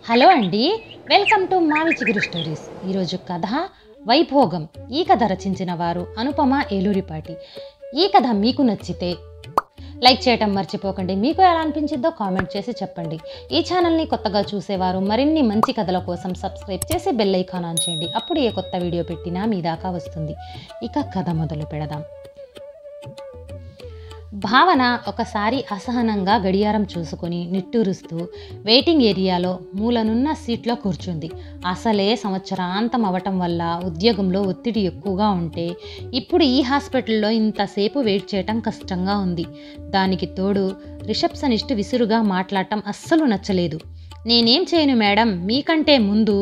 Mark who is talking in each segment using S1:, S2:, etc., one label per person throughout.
S1: Hello అండి, welcome to మావి చిగురు స్టోరీస్. ఈరోజు కథ వైభోగం. ఈ కథ రచించిన వారు అనుపమ ఏలూరిపాటి. ఈ కథ మీకు నచ్చితే లైక్ చేయటం మర్చిపోకండి. మీకు ఎలా అనిపించిందో కామెంట్ చేసి చెప్పండి. ఈ ఛానల్ని కొత్తగా చూసేవారు మరిన్ని మంచి కథల కోసం సబ్స్క్రైబ్ చేసి బెల్ ఐకాన్ ఆన్ చేయండి. అప్పుడు ఏ కొత్త వీడియో పెట్టినా మీ దాకా వస్తుంది. ఇక కథ మొదలు పెడదాం. భావన ఒకసారి అసహనంగా గడియారం చూసుకొని నిట్టూరుస్తూ వెయిటింగ్ ఏరియాలో మూలనున్న సీట్లో కూర్చుంది. అసలే సంవత్సరాంతం అవటం వల్ల ఉద్యోగంలో ఒత్తిడి ఎక్కువగా ఉంటే ఇప్పుడు ఈ హాస్పిటల్లో ఇంతసేపు వెయిట్ చేయటం కష్టంగా ఉంది. దానికి తోడు రిసెప్షనిస్ట్ విసురుగా మాట్లాడటం అస్సలు నచ్చలేదు. నేనేం చేయను మేడం, మీకంటే ముందు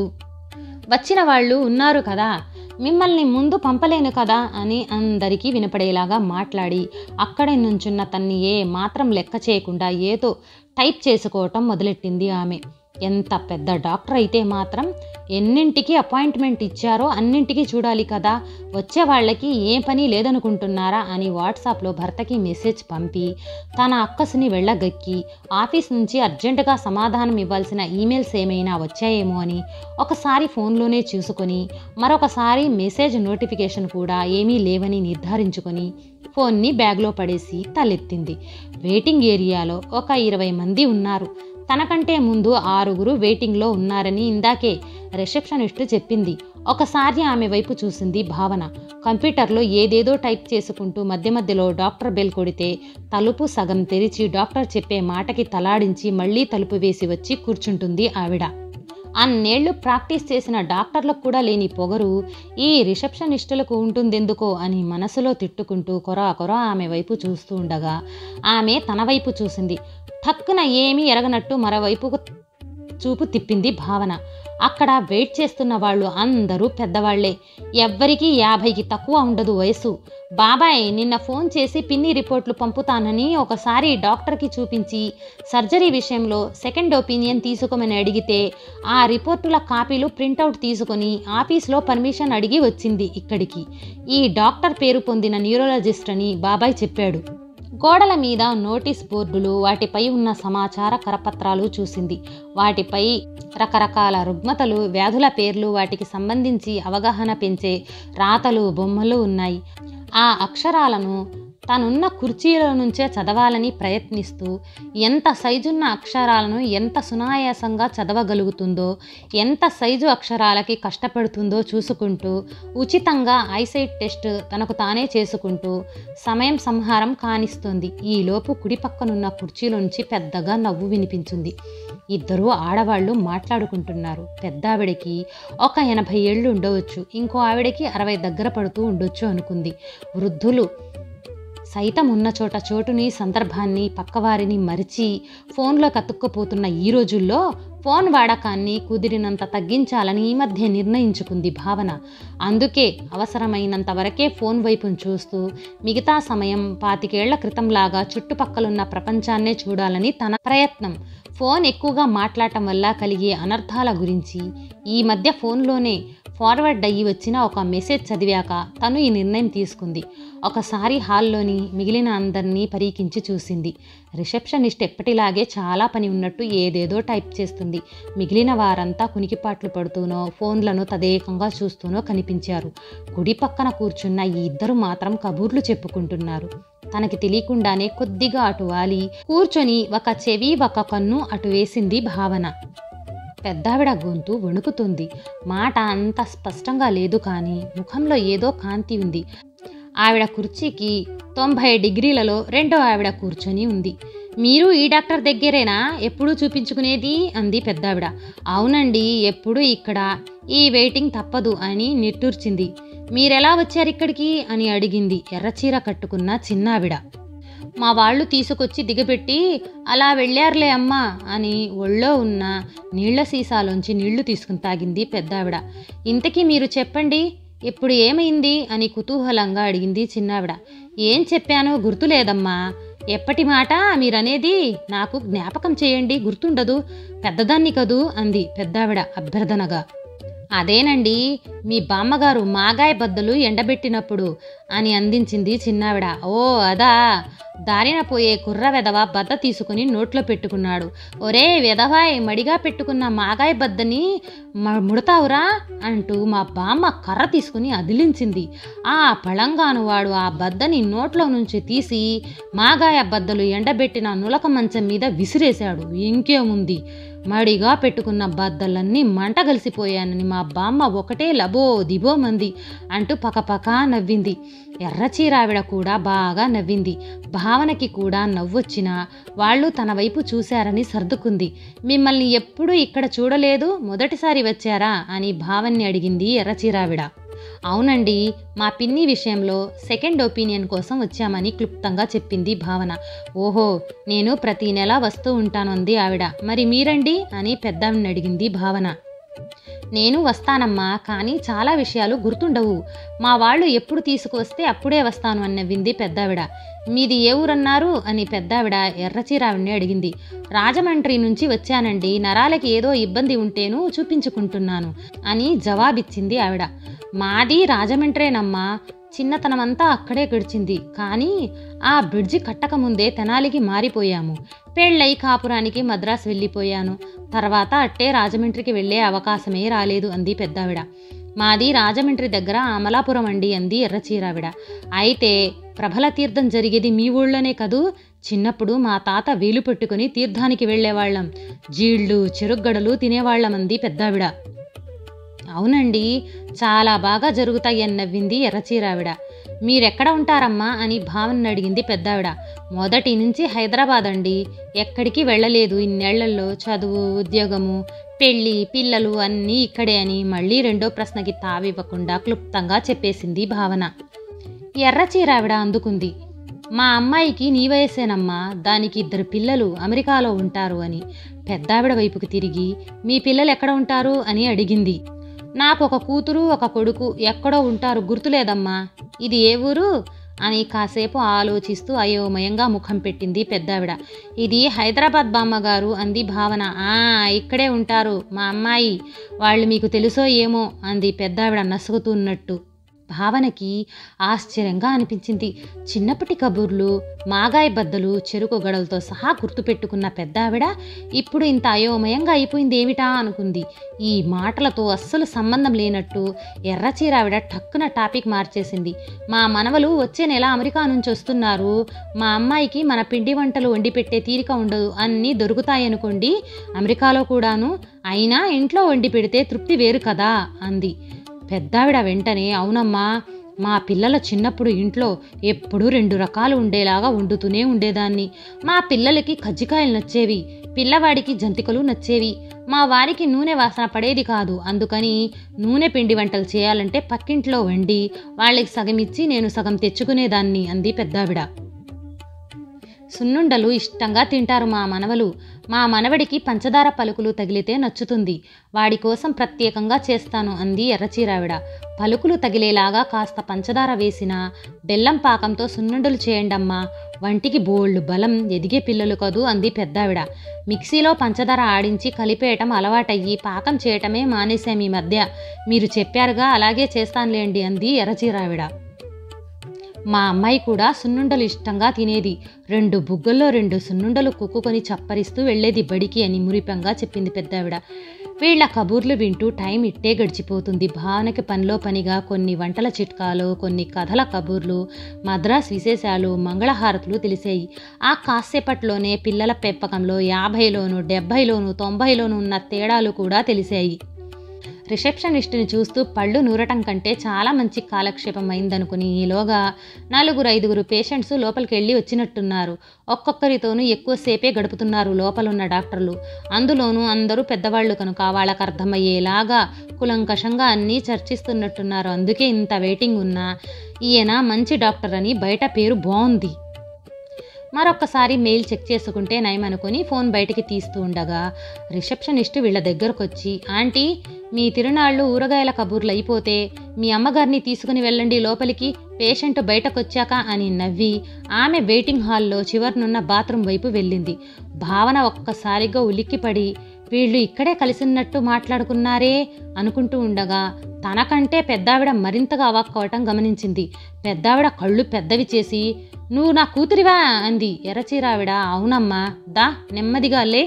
S1: వచ్చిన వాళ్ళు ఉన్నారు కదా, మిమ్మల్ని ముందు పంపలేను కదా అని అందరికీ వినపడేలాగా మాట్లాడి అక్కడే నుంచున్న తన్ని ఏ మాత్రం లెక్క చేయకుండా ఏదో టైప్ చేసుకోవటం మొదలెట్టింది ఆమె. ఎంత పెద్ద డాక్టర్ అయితే మాత్రం ఎన్నింటికి అపాయింట్మెంట్ ఇచ్చారో అన్నింటికి చూడాలి కదా, వచ్చే వాళ్ళకి ఏ పని లేదనుకుంటున్నారా అని వాట్సాప్లో భర్తకి మెసేజ్ పంపి తన అక్కసుని వెళ్ళగక్కి ఆఫీస్ నుంచి అర్జెంటుగా సమాధానం ఇవ్వాల్సిన ఈమెయిల్స్ ఏమైనా వచ్చాయేమో అని ఒకసారి ఫోన్లోనే చూసుకొని మరొకసారి మెసేజ్ నోటిఫికేషన్ కూడా ఏమీ లేవని నిర్ధారించుకొని ఫోన్ని బ్యాగ్లో పడేసి తలెత్తింది. వెయిటింగ్ ఏరియాలో ఒక 20 మంది ఉన్నారు. తనకంటే ముందు 6 వెయిటింగ్లో ఉన్నారని ఇందాకే రిసెప్షనిస్ట్ చెప్పింది. ఒకసారి ఆమె వైపు చూసింది భావన. కంప్యూటర్లో ఏదేదో టైప్ చేసుకుంటూ మధ్య మధ్యలో డాక్టర్ బెల్ కొడితే తలుపు సగం తెరిచి డాక్టర్ చెప్పే మాటకి తలాడించి మళ్ళీ తలుపు వేసి వచ్చి కూర్చుంటుంది ఆవిడ. అన్నేళ్లు ప్రాక్టీస్ చేసిన డాక్టర్లకు కూడా లేని పొగరు ఈ రిసెప్షనిస్టులకు ఉంటుందెందుకో అని మనసులో తిట్టుకుంటూ కొర ఆమె వైపు చూస్తూ ఉండగా ఆమె తన వైపు చూసింది. ఠక్కున ఏమీ ఎరగనట్టు మరోవైపుకు చూపు తిప్పింది భావన. అక్కడ వెయిట్ చేస్తున్న వాళ్ళు అందరూ పెద్దవాళ్లే. ఎవ్వరికీ 50కి తక్కువ ఉండదు వయసు. బాబాయ్ నిన్న ఫోన్ చేసి పిన్ని రిపోర్ట్లు పంపుతానని ఒకసారి డాక్టర్కి చూపించి సర్జరీ విషయంలో సెకండ్ ఒపీనియన్ తీసుకోమని అడిగితే ఆ రిపోర్టుల కాపీలు ప్రింటౌట్ తీసుకొని ఆఫీస్లో పర్మిషన్ అడిగి వచ్చింది ఇక్కడికి. ఈ డాక్టర్ పేరు పొందిన న్యూరాలజిస్ట్ అని బాబాయ్ చెప్పాడు. గోడల మీద నోటీస్ బోర్డులు, వాటిపై ఉన్న సమాచార కరపత్రాలు చూసింది. వాటిపై రకరకాల రుగ్మతలు, వ్యాధుల పేర్లు, వాటికి సంబంధించి అవగాహన పెంచే రాతలు, బొమ్మలు ఉన్నాయి. ఆ అక్షరాలను తనున్న కుర్చీల నుంచే చదవాలని ప్రయత్నిస్తూ ఎంత సైజున్న అక్షరాలను ఎంత సునాయాసంగా చదవగలుగుతుందో, ఎంత సైజు అక్షరాలకి కష్టపడుతుందో చూసుకుంటూ ఉచితంగా ఐసైట్ టెస్ట్ తనకు తానే చేసుకుంటూ సమయం సంహారం కానిస్తుంది. ఈలోపు కుడి పక్కనున్న కుర్చీలోంచి పెద్దగా నవ్వు వినిపించింది. 2 ఆడవాళ్లు మాట్లాడుకుంటున్నారు. పెద్ద ఆవిడకి ఒక 80 ఏళ్ళు ఉండవచ్చు, ఇంకో ఆవిడకి 60 దగ్గర పడుతూ ఉండొచ్చు అనుకుంది. వృద్ధులు సైతం ఉన్న చోటుని, సందర్భాన్ని, పక్కవారిని మరిచి ఫోన్లో కతుక్కుపోతున్న ఈ రోజుల్లో ఫోన్ వాడకాన్ని కుదిరినంత తగ్గించాలని ఈ మధ్య నిర్ణయించుకుంది భావన. అందుకే అవసరమైనంత వరకే ఫోన్ వైపును చూస్తూ మిగతా సమయం 25 ఏళ్ల క్రితంలాగా చుట్టుపక్కలున్న ప్రపంచాన్నే చూడాలని తన ప్రయత్నం. ఫోన్ ఎక్కువగా మాట్లాడటం వల్ల కలిగే అనర్థాల గురించి ఈ మధ్య ఫోన్లోనే ఫార్వర్డ్ అయ్యి వచ్చిన ఒక మెసేజ్ చదివాక తను ఈ నిర్ణయం తీసుకుంది. ఒకసారి హాల్లోని మిగిలిన అందరినీ పరీక్షించి చూసింది. రిసెప్షనిస్ట్ ఎప్పటిలాగే చాలా పని ఉన్నట్టు ఏదేదో టైప్ చేస్తుంది. మిగిలిన వారంతా కునికిపాట్లు పడుతూనో ఫోన్లను తదేకంగా చూస్తూనో కనిపించారు. కుడి పక్కన కూర్చున్న ఈ 2 మాత్రం కబుర్లు చెప్పుకుంటున్నారు. తనకి తెలియకుండానే కొద్దిగా అటు వాలి కూర్చొని ఒక చెవి ఒక కన్ను అటు వేసింది భావన. పెద్దావిడ గొంతు వణుకుతుంది. మాట అంత స్పష్టంగా లేదు కానీ ముఖంలో ఏదో కాంతి ఉంది. ఆవిడ కుర్చీకి 90 డిగ్రీలలో రెండో ఆవిడ కూర్చొని ఉంది. మీరు ఈ డాక్టర్ దగ్గరేనా ఎప్పుడూ చూపించుకునేది అంది పెద్దావిడ. అవునండి, ఎప్పుడు ఇక్కడ, ఈ వెయిటింగ్ తప్పదు అని నిట్టూర్చింది. మీరెలా వచ్చారు ఇక్కడికి అని అడిగింది ఎర్రచీర కట్టుకున్న చిన్నావిడ. మా వాళ్ళు తీసుకొచ్చి దిగబెట్టి అలా వెళ్ళారులే అమ్మా అని ఒళ్ళో ఉన్న నీళ్ల సీసాలోంచి నీళ్లు తీసుకుని తాగింది పెద్దావిడ. ఇంతకీ మీరు చెప్పండి, ఇప్పుడు ఏమైంది అని కుతూహలంగా అడిగింది చిన్నావిడ. ఏం చెప్పానో గుర్తులేదమ్మా. ఎప్పటి మాట మీరనేది? నాకు జ్ఞాపకం చేయండి, గుర్తుండదు. పెద్దదాన్ని కదూ అంది పెద్దావిడ అభ్యర్థనగా. అదేనండి, మీ బామ్మగారు మాగాయ బద్దలు ఎండబెట్టినప్పుడు అని అందించింది చిన్నావిడ. ఓ అదా, దారిన పోయే కుర్ర వెధవ బద్ద తీసుకుని నోట్లో పెట్టుకున్నాడు. ఒరే వెధవాయ్, మడిగా పెట్టుకున్న మాగాయ బద్దని ముడతావురా అంటూ మా బామ్మ కర్ర తీసుకుని అదిలించింది. ఆ పళంగాను వాడు ఆ బద్దని నోట్లో నుంచి తీసి మాగాయ బద్దలు ఎండబెట్టిన నులక మంచం మీద విసిరేశాడు. ఇంకేముంది, మడిగా పెట్టుకున్న బద్దలన్నీ మంట కలిసిపోయానని మా బామ్మ ఒకటే లబో దిబో మంది అంటూ పకపకా నవ్వింది. ఎర్రచీరావిడ కూడా బాగా నవ్వింది. భావనకి కూడా నవ్వొచ్చినా వాళ్ళు తన వైపు చూశారని సర్దుకుంది. మిమ్మల్ని ఎప్పుడూ ఇక్కడ చూడలేదు, మొదటిసారి వచ్చారా అని భావన్ని అడిగింది ఎర్రచీరావిడ. అవునండి, మా పిన్ని విషయంలో సెకండ్ ఒపీనియన్ కోసం వచ్చామని క్లుప్తంగా చెప్పింది భావన. ఓహో, నేను ప్రతి నెల వస్తూ ఉంటాను అంది ఆవిడ. మరి మీరండి అని పెద్దావిని అడిగింది భావన. నేను వస్తానమ్మా, కానీ చాలా విషయాలు గుర్తుండవు. మా వాళ్ళు ఎప్పుడు తీసుకువస్తే అప్పుడే వస్తాను అని నవ్వింది పెద్దావిడ. మీది ఏ ఊరన్నారు అని పెద్దావిడ ఎర్రచీరావిడిని అడిగింది. రాజమండ్రి నుంచి వచ్చానండి, నరాలకి ఏదో ఇబ్బంది ఉంటేను చూపించుకుంటున్నాను అని జవాబిచ్చింది ఆవిడ. మాది రాజమండ్రేనమ్మా, చిన్నతనమంతా అక్కడే గడిచింది. కానీ ఆ బ్రిడ్జి కట్టకముందే తెనాలికి మారిపోయాము. పెళ్ళై కాపురానికి మద్రాసు వెళ్ళిపోయాను. తర్వాత అట్టే రాజమండ్రికి వెళ్ళే అవకాశమే రాలేదు అంది పెద్దావిడ. మాది రాజమండ్రి దగ్గర అమలాపురం అండి అంది ఎర్రచీరావిడ. అయితే ప్రభల తీర్థం జరిగేది మీ ఊళ్ళోనే కదూ. చిన్నప్పుడు మా తాత వేలు పెట్టుకుని తీర్థానికి వెళ్ళేవాళ్ళం, జీళ్ళు చెరుగ్గడలు తినేవాళ్ళం అంది పెద్దావిడ. అవునండి, చాలా బాగా జరుగుతాయని నవ్వింది ఎర్రచీరావిడ. మీరెక్కడ ఉంటారమ్మా అని భావనని అడిగింది పెద్దావిడ. మొదటి నుంచి హైదరాబాద్ అండి, ఎక్కడికి వెళ్ళలేదు ఇన్నేళ్లలో. చదువు, ఉద్యోగము, పెళ్ళి, పిల్లలు అన్నీ ఇక్కడే అని మళ్ళీ రెండో ప్రశ్నకి తావివ్వకుండా క్లుప్తంగా చెప్పేసింది భావన. ఎర్రచీరావిడ అందుకుంది. మా అమ్మాయికి నీ వయసేనమ్మా, దానికి 2 పిల్లలు అమెరికాలో ఉంటారు అని. పెద్దావిడ వైపుకి తిరిగి మీ పిల్లలు ఎక్కడ ఉంటారు అని అడిగింది. నాకు ఒక కూతురు ఒక కొడుకు, ఎక్కడో ఉంటారు, గుర్తులేదమ్మా. ఇది ఏ ఊరు అని కాసేపు ఆలోచిస్తూ అయోమయంగా ముఖం పెట్టింది పెద్దావిడ. ఇది హైదరాబాద్ బామ్మగారు అంది భావన. ఇక్కడే ఉంటారు మా అమ్మాయి, వాళ్ళు మీకు తెలుసో ఏమో అంది పెద్దావిడ నసుగుతున్నట్టు. భావనకి ఆశ్చర్యంగా అనిపించింది. చిన్నప్పటి కబుర్లు, మాగాయ బద్దలు, చెరుకు గడలతో సహా గుర్తుపెట్టుకున్న పెద్దావిడ ఇప్పుడు ఇంత అయోమయంగా అయిపోయింది ఏమిటా అనుకుంది. ఈ మాటలతో అస్సలు సంబంధం లేనట్టు ఎర్రచీరావిడ టక్కున టాపిక్ మార్చేసింది. మా మనవలు వచ్చే నెల అమెరికా నుంచి వస్తున్నారు. మా అమ్మాయికి మన పిండి వంటలు వండి పెట్టే తీరిక ఉండదు, అన్నీ దొరుకుతాయనుకోండి అమెరికాలో కూడాను. అయినా ఇంట్లో వండి పెడితే తృప్తి వేరు కదా అంది. పెద్దావిడ వెంటనే అవునమ్మా, మా పిల్లల చిన్నప్పుడు ఇంట్లో ఎప్పుడూ 2 రకాలు ఉండేలాగా వండుతూనే ఉండేదాన్ని. మా పిల్లలకి కజ్జికాయలు నచ్చేవి, పిల్లవాడికి జంతికలు నచ్చేవి. మా వారికి నూనె వాసన పడేది కాదు, అందుకని నూనె పిండి వంటలు చేయాలంటే పక్కింట్లో వండి వాళ్ళకి సగం ఇచ్చి నేను సగం తెచ్చుకునేదాన్ని అంది పెద్దావిడ. సున్నుండలు ఇష్టంగా తింటారు మా మనవలు. మా మనవడికి పంచదార పలుకులు తగిలితే నచ్చుతుంది, వాడి కోసం ప్రత్యేకంగా చేస్తాను అంది ఎర్రచీరావిడ. పలుకులు తగిలేలాగా కాస్త పంచదార వేసిన బెల్లం పాకంతో సున్నుండలు చేయండమ్మా, వంటికి బోళ్ళు బలం, ఎదిగే పిల్లలు కదూ అంది పెద్దావిడ. మిక్సీలో పంచదార ఆడించి కలిపేయటం అలవాటయ్యి పాకం చేయటమే మానేశాం ఈ మధ్య. మీరు చెప్పారుగా, అలాగే చేస్తానులేండి అంది ఎర్రచీరావిడ. మా అమ్మాయి కూడా సున్నుండలు ఇష్టంగా తినేది. 2 బుగ్గల్లో 2 సున్నుండలు కుక్కుకొని చప్పరిస్తూ వెళ్లేది బడికి అని మురిపంగా చెప్పింది పెద్దావిడ. వీళ్ల కబుర్లు వింటూ టైం ఇట్టే గడిచిపోతుంది. భావనకి పనిలో పనిగా కొన్ని వంటల చిట్కాలు, కొన్ని కథల కబుర్లు, మద్రాస్ విశేషాలు, మంగళహారతులు తెలిసాయి. ఆ కాసేపట్లోనే పిల్లల పెంపకంలో 50లోనూ 70లోనూ 90లోనూ ఉన్న తేడాలు కూడా తెలిసాయి. రిసెప్షనిస్ట్ని చూస్తూ పళ్ళు నూరటం కంటే చాలా మంచి కాలక్షేపం అయిందనుకుని ఈలోగా 4-5 పేషెంట్స్ లోపలికి వెళ్ళి వచ్చినట్టున్నారు. ఒక్కొక్కరితోనూ ఎక్కువసేపే గడుపుతున్నారు లోపలున్న డాక్టర్లు. అందులోనూ అందరూ పెద్దవాళ్లు కనుక వాళ్ళకు అర్థమయ్యేలాగా కులంకషంగా అన్నీ చర్చిస్తున్నట్టున్నారు. అందుకే ఇంత వెయిటింగ్ ఉన్నా ఈయన మంచి డాక్టర్ అని బయట పేరు బాగుంది. మరొక్కసారి మెయిల్ చెక్ చేసుకుంటే నయమనుకుని ఫోన్ బయటికి తీస్తూ ఉండగా రిసెప్షనిస్ట్ వీళ్ళ దగ్గరకు వచ్చి, ఆంటీ, మీ తిరునాళ్ళు ఊరగాయల కబుర్లు అయిపోతే మీ అమ్మగారిని తీసుకుని వెళ్ళండి లోపలికి, పేషెంట్ బయటకొచ్చాక అని నవ్వి ఆమె వెయిటింగ్ హాల్లో చివరినున్న బాత్రూమ్ వైపు వెళ్ళింది. భావన ఒక్కసారిగా ఉలిక్కిపడి వీళ్ళు ఇక్కడే కలిసిన్నట్టు మాట్లాడుకున్నారే అనుకుంటూ ఉండగా తనకంటే పెద్దావిడ మరింతగా అవాక్కవటం గమనించింది. పెద్దావిడ కళ్ళు పెద్దవి చేసి, నువ్వు నా కూతురివా అంది. ఎర్రచీరావిడ, అవునమ్మా, దా నెమ్మదిగా లే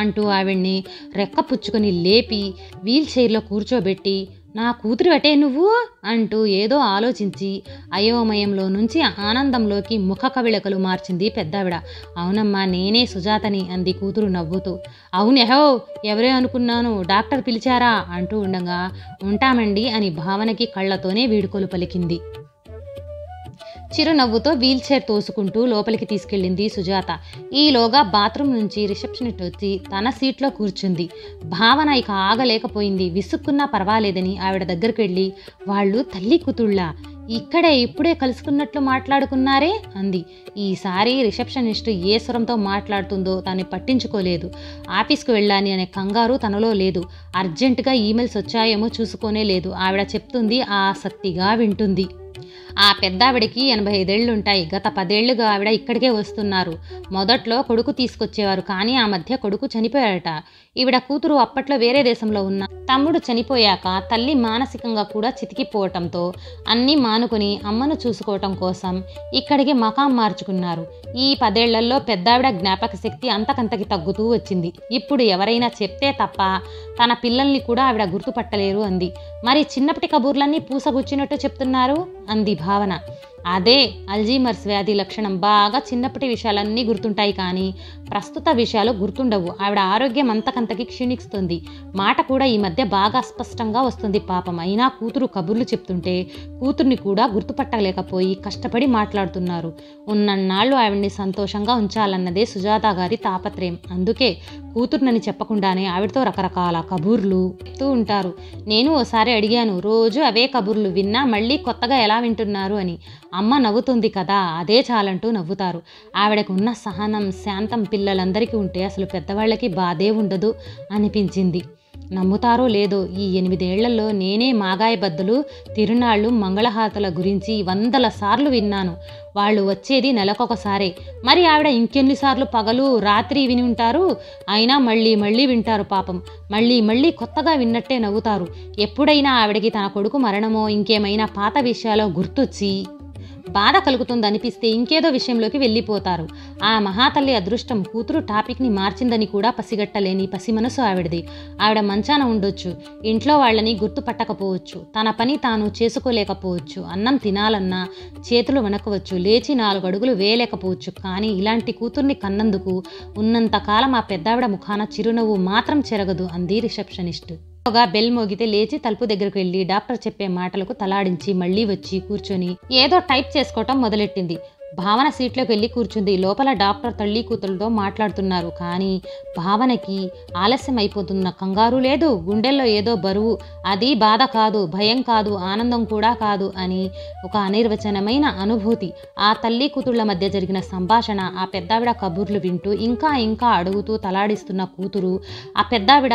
S1: అంటూ ఆవిడ్ని రెక్క పుచ్చుకొని లేపి వీల్ చైర్లో కూర్చోబెట్టి, నా కూతురివటే నువ్వు అంటూ ఏదో ఆలోచించి అయోమయంలో నుంచి ఆనందంలోకి ముఖ కవిళకలు మార్చింది పెద్దావిడ. అవునమ్మా, నేనే సుజాతని అంది కూతురు నవ్వుతూ. అవునెహో, ఎవరే అనుకున్నాను, డాక్టర్ పిలిచారా అంటూ ఉండగా ఉంటామండి అని భావనకి కళ్ళతోనే వీడుకోలు పలికింది. చిరునవ్వుతో వీల్ చైర్ తోసుకుంటూ లోపలికి తీసుకెళ్ళింది సుజాత. ఈలోగా బాత్రూమ్ నుంచి రిసెప్షనిస్ట్ వచ్చి తన సీట్లో కూర్చుంది. భావన ఇక ఆగలేకపోయింది. విసుక్కున్నా పర్వాలేదని ఆవిడ దగ్గరికి వెళ్ళి, వాళ్ళు తల్లి కూతుళ్ళా, ఇప్పుడే కలుసుకున్నట్లు మాట్లాడుకున్నారే అంది. ఈసారి రిసెప్షనిస్ట్ ఏ స్వరంతో మాట్లాడుతుందో తాను పట్టించుకోలేదు. ఆఫీస్కు వెళ్ళాని అనే కంగారు తనలో లేదు. అర్జెంటుగా ఈమెయిల్స్ వచ్చాయేమో చూసుకోనే లేదు. ఆవిడ చెప్తుంది ఆసక్తిగా వింటుంది. ఆ పెద్దావిడికి 85 ఏళ్లుంటాయి. గత 10 ఏళ్లుగా ఆవిడ ఇక్కడికే వస్తున్నారు. మొదట్లో కొడుకు తీసుకొచ్చేవారు, కానీ ఆ మధ్య కొడుకు చనిపోయాడట. ఈవిడ కూతురు అప్పట్లో వేరే దేశంలో ఉన్న తమ్ముడు చనిపోయాక తల్లి మానసికంగా కూడా చితికిపోవటంతో అన్నీ మానుకుని అమ్మను చూసుకోవటం కోసం ఇక్కడికి మకాం మార్చుకున్నారు. ఈ 10 ఏళ్లలో పెద్దావిడ జ్ఞాపక శక్తి అంతకంతకి తగ్గుతూ వచ్చింది. ఇప్పుడు ఎవరైనా చెప్తే తప్ప తన పిల్లల్ని కూడా ఆవిడ గుర్తుపట్టలేరు అంది. మరి చిన్నప్పటి కబూర్లన్నీ పూసగుచ్చినట్టు చెప్తున్నారు అంది భావన. అదే అల్జీమర్స్ వ్యాధి లక్షణం. బాగా చిన్నప్పటి విషయాలన్నీ గుర్తుంటాయి, కానీ ప్రస్తుత విషయాలు గుర్తుండవు. ఆవిడ ఆరోగ్యం అంతకంతకి క్షీణిస్తుంది. మాట కూడా ఈ మధ్య బాగా స్పష్టంగా వస్తుంది. పాపం, అయినా కూతురు కబుర్లు చెప్తుంటే కూతుర్ని కూడా గుర్తుపట్టలేకపోయి కష్టపడి మాట్లాడుతున్నారు. ఉన్నన్నాళ్ళు ఆవిడ్ని సంతోషంగా ఉంచాలన్నదే సుజాత గారి తాపత్రయం. అందుకే కూతుర్నని చెప్పకుండానే ఆవిడతో రకరకాల కబుర్లు చెప్తూ ఉంటారు. నేను ఓసారి అడిగాను, రోజు అవే కబుర్లు విన్నా మళ్ళీ కొత్తగా ఎలా వింటున్నారు అని. అమ్మ నవ్వుతుంది కదా, అదే చాలంటూ నవ్వుతారు. ఆవిడకు ఉన్న సహనం, శాంతం పిల్లలందరికీ ఉంటే అసలు పెద్దవాళ్ళకి బాధే ఉండదు అనిపించింది. నమ్ముతారో లేదో, ఈ 8 ఏళ్లలో నేనే మాగాయ బద్దలు, తిరునాళ్ళు, మంగళహారతుల గురించి 100 సార్లు విన్నాను. వాళ్ళు వచ్చేది నెలకొకసారే. మరి ఆవిడ ఇంకెన్నిసార్లు పగలు రాత్రి విని ఉంటారు. అయినా మళ్ళీ మళ్ళీ వింటారు. పాపం, మళ్ళీ మళ్ళీ కొత్తగా విన్నట్టే నవ్వుతారు. ఎప్పుడైనా ఆవిడకి తన కొడుకు మరణమో ఇంకేమైనా పాత విషయాలో గుర్తొచ్చి బాధ కలుగుతుందనిపిస్తే ఇంకేదో విషయంలోకి వెళ్ళిపోతారు. ఆ మహాతల్లి అదృష్టం కూతురు టాపిక్ని మార్చిందని కూడా పసిగట్టలేని పసి మనసు ఆవిడది. ఆవిడ మంచాన ఉండొచ్చు, ఇంట్లో వాళ్ళని గుర్తుపట్టకపోవచ్చు, తన పని తాను చేసుకోలేకపోవచ్చు, అన్నం తినాలన్నా చేతులు వణకవచ్చు, లేచి 4 అడుగులు వేయలేకపోవచ్చు. కానీ ఇలాంటి కూతుర్ని కన్నందుకు ఉన్నంతకాలం ఆ పెద్దావిడ ముఖాన చిరునవ్వు మాత్రం చెరగదు అంది రిసెప్షనిస్ట్. బెల్ మోగితే లేచి తలుపు దగ్గరకు వెళ్ళి డాక్టర్ చెప్పే మాటలకు తలాడించి మళ్ళీ వచ్చి కూర్చొని ఏదో టైప్ చేసుకోవటం మొదలెట్టింది. భావన సీట్లోకి వెళ్ళి కూర్చుంది. లోపల డాక్టర్ తల్లి కూతురుతో మాట్లాడుతున్నారు. కానీ భావనకి ఆలస్యం అయిపోతున్న కంగారు లేదు. గుండెల్లో ఏదో బరువు. అది బాధ కాదు, భయం కాదు, ఆనందం కూడా కాదు అని ఒక అనిర్వచనమైన అనుభూతి. ఆ తల్లి కూతుళ్ల మధ్య జరిగిన సంభాషణ, ఆ పెద్దావిడ కబుర్లు వింటూ ఇంకా ఇంకా అడుగుతూ తలాడిస్తున్న కూతురు, ఆ పెద్దావిడ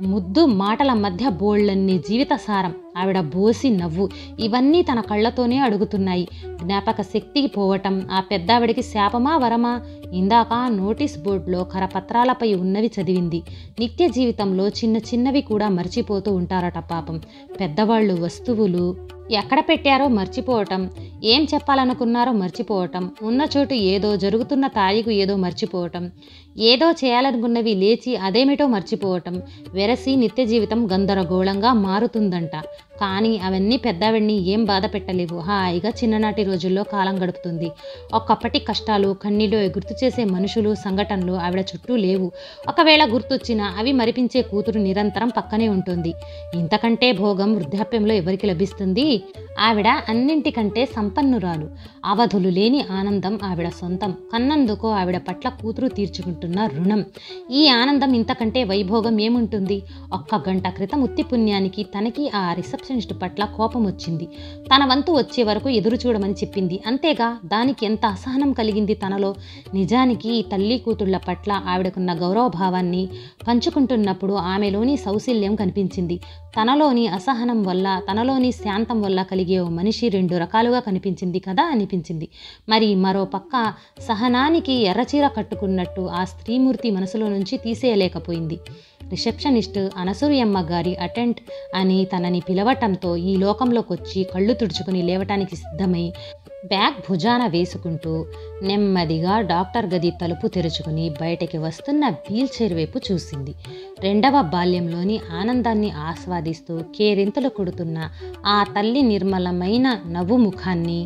S1: ముద్దు మాటల మధ్య బోళ్ళన్ని జీవిత సారం, ఆవిడ బోసి నవ్వు, ఇవన్నీ తన కళ్ళతోనే అడుగుతున్నాయి. జ్ఞాపక శక్తికి పోవటం ఆ పెద్దావిడికి శాపమా వరమా? ఇందాక నోటీస్ బోర్డులో కరపత్రాలపై ఉన్నవి చదివింది. నిత్య జీవితంలో చిన్న చిన్నవి కూడా మర్చిపోతూ ఉంటారట పాపం. పెద్దవాళ్ళు వస్తువులు ఎక్కడ పెట్టారో మర్చిపోవటం, ఏం చెప్పాలనుకున్నారో మర్చిపోవటం, ఉన్న చోటు ఏదో, జరుగుతున్న తారీఖు ఏదో మర్చిపోవటం, ఏదో చేయాలనుకున్నవి లేచి అదేమిటో మర్చిపోవటం, వెరసి నిత్య జీవితం గందరగోళంగా మారుతుందంట. కానీ అవన్నీ పెద్దవాడిని ఏం బాధ పెట్టలేవు. హాయిగా చిన్ననాటి రోజుల్లో కాలం గడుపుతుంది. ఒకప్పటి కష్టాలు, కన్నీళ్ళు గుర్తు చేసే మనుషులు, సంఘటనలు ఆవిడ చుట్టూ లేవు. ఒకవేళ గుర్తొచ్చినా అవి మరిపించే కూతురు నిరంతరం పక్కనే ఉంటుంది. ఇంతకంటే భోగం వృద్ధాప్యంలో ఎవరికి లభిస్తుంది? ఆవిడ అన్నింటికంటే సంపన్నురాలు. అవధులు లేని ఆనందం ఆవిడ సొంతం. కన్నందుకో ఆవిడ పట్ల కూతురు తీర్చుకుంటున్న రుణం. ఈ ఆనందం ఇంతకంటే వైభోగం ఏముంటుంది? 1 గంట క్రితం ఉత్తి పుణ్యానికి తనకి ఆ రిసెప్షన్ రిసెప్షనిస్ట్ పట్ల కోపం వచ్చింది. తన వంతు వచ్చే వరకు ఎదురు చూడమని చెప్పింది. అంతేగా దానికి ఎంత అసహనం కలిగింది తనలో. నిజానికి తల్లి కూతుళ్ల పట్ల ఆవిడకున్న గౌరవభావాన్ని పంచుకుంటున్నప్పుడు ఆమెలోని సౌశల్యం కనిపించింది. తనలోని అసహనం వల్ల, తనలోని శాంతం వల్ల కలిగే ఓ మనిషి 2 రకాలుగా కనిపించింది కదా అనిపించింది. మరి మరో పక్క సహనానికి ఎర్రచీర కట్టుకున్నట్టు ఆ స్త్రీమూర్తి మనసులో నుంచి తీసేయలేకపోయింది. రిసెప్షనిస్ట్ అనసూయమ్మ గారి అటెండ్ అని తనని పిలవటంతో ఈ లోకంలోకొచ్చి కళ్ళు తుడుచుకుని లేవటానికి సిద్ధమై బ్యాగ్ భుజాన వేసుకుంటూ నెమ్మదిగా డాక్టర్ గది తలుపు తెరుచుకుని బయటకి వస్తున్న వీల్చైర్ వైపు చూసింది. 2వ బాల్యంలోని ఆనందాన్ని ఆస్వాదిస్తూ కేరింతలు కొడుతున్న ఆ తల్లి నిర్మలమైన నవ్వు ముఖాన్ని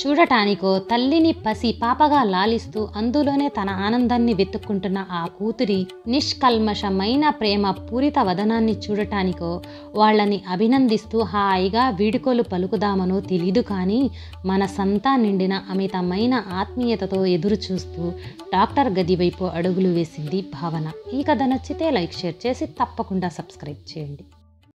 S1: చూడటానికో, తల్లిని పసి పాపగా లాలిస్తూ అందులోనే తన ఆనందాన్ని వెతుక్కుంటున్న ఆ కూతురి నిష్కల్మషమైన ప్రేమ పూరిత వదనాన్ని చూడటానికో, వాళ్ళని అభినందిస్తూ హాయిగా వీడుకోలు పలుకుదామనో తెలీదు కానీ మనసంతా నిండిన అమితమైన ఆత్మీయతతో ఎదురు చూస్తూ డాక్టర్ గది వైపు అడుగులు వేసింది భావన. ఈ కథ నచ్చితే లైక్, షేర్ చేసి తప్పకుండా సబ్స్క్రైబ్ చేయండి.